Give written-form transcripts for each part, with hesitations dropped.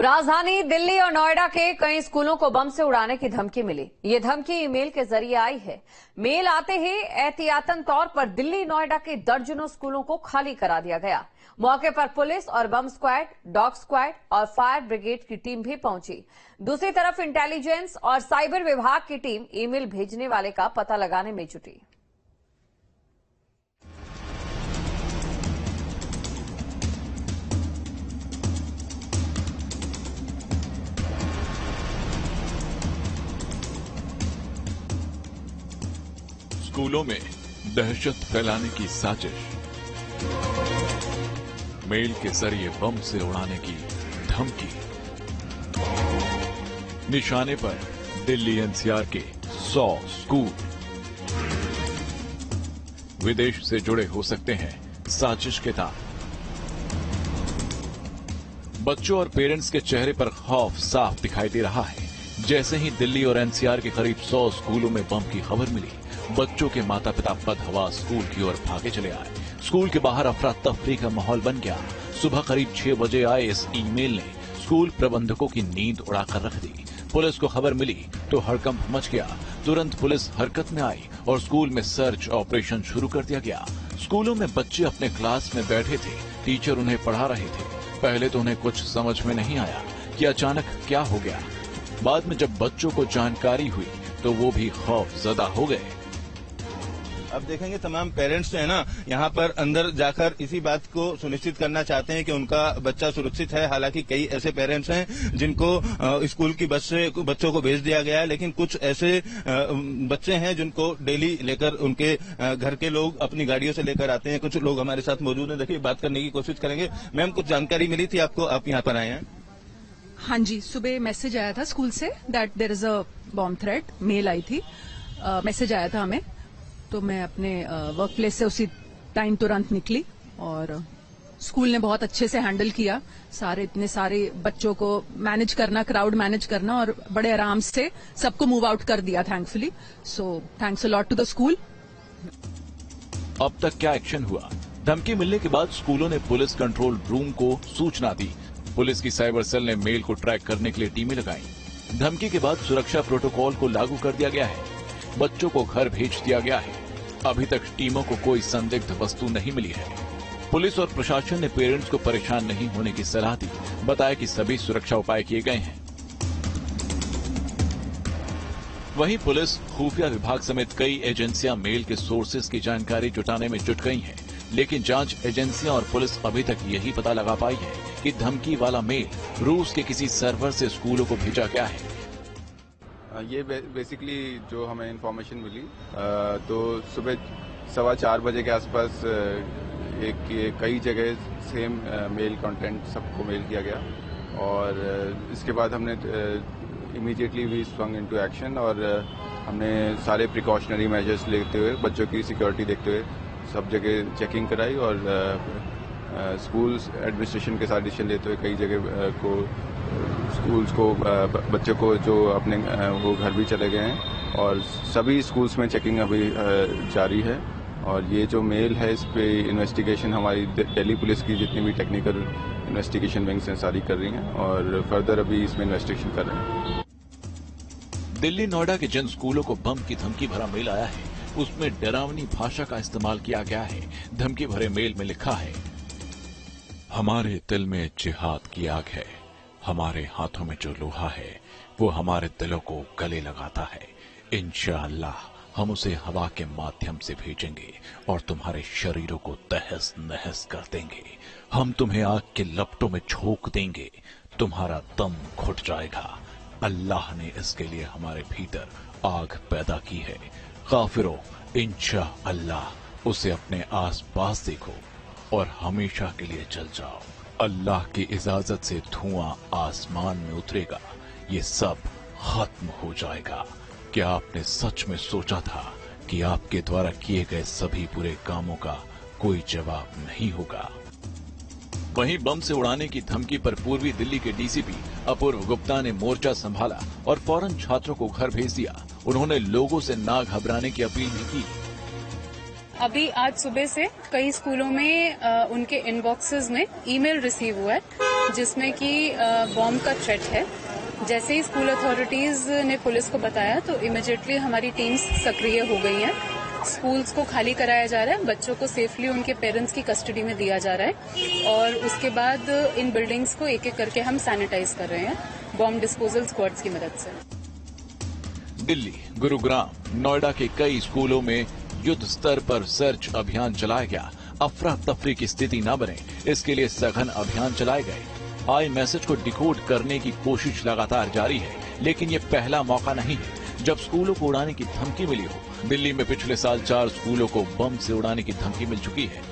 राजधानी दिल्ली और नोएडा के कई स्कूलों को बम से उड़ाने की धमकी मिली। ये धमकी ईमेल के जरिए आई है। मेल आते ही एहतियातन तौर पर दिल्ली नोएडा के दर्जनों स्कूलों को खाली करा दिया गया। मौके पर पुलिस और बम स्क्वाड, डॉग स्क्वाड और फायर ब्रिगेड की टीम भी पहुंची। दूसरी तरफ इंटेलिजेंस और साइबर विभाग की टीम ईमेल भेजने वाले का पता लगाने में जुटी। स्कूलों में दहशत फैलाने की साजिश, मेल के जरिए बम से उड़ाने की धमकी, निशाने पर दिल्ली एनसीआर के 100 स्कूल। विदेश से जुड़े हो सकते हैं साजिश के तार। बच्चों और पेरेंट्स के चेहरे पर खौफ साफ दिखाई दे रहा है। जैसे ही दिल्ली और एनसीआर के करीब 100 स्कूलों में बम की खबर मिली, बच्चों के माता पिता बदहवास स्कूल की ओर भागे चले आए। स्कूल के बाहर अफरा तफरी का माहौल बन गया। सुबह करीब 6 बजे आए इस ईमेल ने स्कूल प्रबंधकों की नींद उड़ाकर रख दी। पुलिस को खबर मिली तो हड़कंप मच गया। तुरंत पुलिस हरकत में आई और स्कूल में सर्च ऑपरेशन शुरू कर दिया गया। स्कूलों में बच्चे अपने क्लास में बैठे थे, टीचर उन्हें पढ़ा रहे थे। पहले तो उन्हें कुछ समझ में नहीं आया कि अचानक क्या हो गया। बाद में जब बच्चों को जानकारी हुई तो वो भी खौफजदा हो गए। अब देखेंगे तमाम पेरेंट्स जो है ना यहाँ पर अंदर जाकर इसी बात को सुनिश्चित करना चाहते हैं कि उनका बच्चा सुरक्षित है। हालांकि कई ऐसे पेरेंट्स हैं जिनको स्कूल की बस से बच्चों को भेज दिया गया है, लेकिन कुछ ऐसे बच्चे हैं जिनको डेली लेकर उनके घर के लोग अपनी गाड़ियों से लेकर आते हैं। कुछ लोग हमारे साथ मौजूद हैं, देखिए बात करने की कोशिश करेंगे। मैम, कुछ जानकारी मिली थी आपको, आप यहाँ पर आए हैं? हाँ जी, सुबह मैसेज आया था स्कूल से that there is a bomb threat. Mail आई थी, मैसेज आया था हमें, तो मैं अपने वर्क प्लेस से उसी टाइम तुरंत निकली और स्कूल ने बहुत अच्छे से हैंडल किया। इतने सारे बच्चों को मैनेज करना, क्राउड मैनेज करना, और बड़े आराम से सबको मूव आउट कर दिया thankfully. So thanks a lot to the school. अब तक क्या एक्शन हुआ? धमकी मिलने के बाद स्कूलों ने पुलिस कंट्रोल रूम को सूचना दी। पुलिस की साइबर सेल ने मेल को ट्रैक करने के लिए टीमें लगाई। धमकी के बाद सुरक्षा प्रोटोकॉल को लागू कर दिया गया है। बच्चों को घर भेज दिया गया है। अभी तक टीमों को कोई संदिग्ध वस्तु नहीं मिली है। पुलिस और प्रशासन ने पेरेंट्स को परेशान नहीं होने की सलाह दी। बताया कि सभी सुरक्षा उपाय किए गए हैं। वहीं पुलिस, खुफिया विभाग समेत कई एजेंसियां मेल के सोर्सेज की जानकारी जुटाने में जुट गई हैं। लेकिन जांच एजेंसियां और पुलिस अभी तक यही पता लगा पाई है कि धमकी वाला मेल रूस के किसी सर्वर से स्कूलों को भेजा गया है। ये बेसिकली जो हमें इन्फॉर्मेशन मिली तो सुबह 4:15 बजे के आसपास कई जगह सेम मेल कंटेंट सबको मेल किया गया, और इसके बाद हमने immediately we swung into action और हमने सारे प्रिकॉशनरी मेजर्स लेते हुए, बच्चों की सिक्योरिटी देखते हुए सब जगह चेकिंग कराई और स्कूल एडमिनिस्ट्रेशन के साथ डिसीजन लेते हुए कई जगह को स्कूल्स को बच्चों को जो अपने वो घर भी चले गए हैं, और सभी स्कूल्स में चेकिंग अभी जारी है। और ये जो मेल है, इस पे इन्वेस्टिगेशन हमारी दिल्ली पुलिस की जितनी भी टेक्निकल इन्वेस्टिगेशन विंग्स हैं सारी कर रही हैं, और फर्दर अभी इसमें इन्वेस्टिगेशन कर रहे हैं। दिल्ली नोएडा के जिन स्कूलों को बम की धमकी भरा मेल आया है, उसमें डरावनी भाषा का इस्तेमाल किया गया है। धमकी भरे मेल में लिखा है, हमारे दिल में जिहाद की आग है, हमारे हाथों में जो लोहा है वो हमारे दिलों को गले लगाता है। इंशाअल्लाह हम उसे हवा के माध्यम से भेजेंगे और तुम्हारे शरीरों को तहस नहस कर देंगे। हम तुम्हें आग के लपटों में झोंक देंगे, तुम्हारा दम घुट जाएगा। अल्लाह ने इसके लिए हमारे भीतर आग पैदा की है। काफिरों, इंशाअल्लाह उसे अपने आस पास देखो और हमेशा के लिए जल जाओ। अल्लाह की इजाजत से धुआं आसमान में उतरेगा, ये सब खत्म हो जाएगा। क्या आपने सच में सोचा था कि आपके द्वारा किए गए सभी बुरे कामों का कोई जवाब नहीं होगा? वहीं बम से उड़ाने की धमकी पर पूर्वी दिल्ली के डीसीपी अपूर्व गुप्ता ने मोर्चा संभाला और फौरन छात्रों को घर भेज दिया। उन्होंने लोगों से ना घबराने की अपील भी की। अभी आज सुबह से कई स्कूलों में उनके इनबॉक्सेस में ईमेल रिसीव हुआ है जिसमें कि बॉम्ब का थ्रेट है। जैसे ही स्कूल अथॉरिटीज ने पुलिस को बताया तो इमीडिएटली हमारी टीम्स सक्रिय हो गई हैं। स्कूल्स को खाली कराया जा रहा है, बच्चों को सेफली उनके पेरेंट्स की कस्टडी में दिया जा रहा है और उसके बाद इन बिल्डिंग्स को एक एक करके हम सैनिटाइज कर रहे हैं बॉम्ब डिस्पोजल स्क्वाड्स की मदद से। दिल्ली, गुरुग्राम, नोएडा के कई स्कूलों में युद्ध स्तर पर सर्च अभियान चलाया गया। अफरा तफरी की स्थिति न बने, इसके लिए सघन अभियान चलाए गए। आई मैसेज को डिकोड करने की कोशिश लगातार जारी है, लेकिन ये पहला मौका नहीं है जब स्कूलों को उड़ाने की धमकी मिली हो। दिल्ली में पिछले साल 4 स्कूलों को बम से उड़ाने की धमकी मिल चुकी है।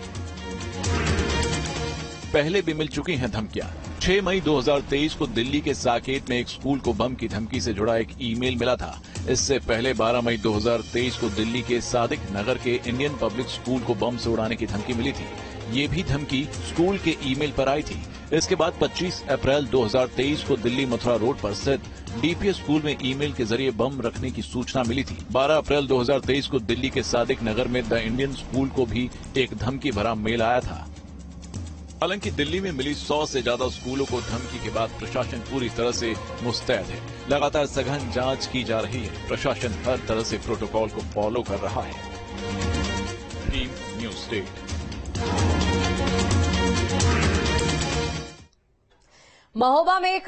पहले भी मिल चुकी हैं धमकियां। 6 मई 2023 को दिल्ली के साकेत में एक स्कूल को बम की धमकी से जुड़ा एक ईमेल मिला था। इससे पहले 12 मई 2023 को दिल्ली के सादिक नगर के इंडियन पब्लिक स्कूल को बम से उड़ाने की धमकी मिली थी। ये भी धमकी स्कूल के ईमेल पर आई थी। इसके बाद 25 अप्रैल 2023 को दिल्ली मथुरा रोड पर स्थित डीपीएस स्कूल में ईमेल के जरिए बम रखने की सूचना मिली थी। 12 अप्रैल 2023 को दिल्ली के सादिक नगर में द इंडियन स्कूल को भी एक धमकी भरा मेल आया था। हालांकि दिल्ली में मिली 100 से ज्यादा स्कूलों को धमकी के बाद प्रशासन पूरी तरह से मुस्तैद है। लगातार सघन जांच की जा रही है। प्रशासन हर तरह से प्रोटोकॉल को फॉलो कर रहा है। Team news state. महोबा में एक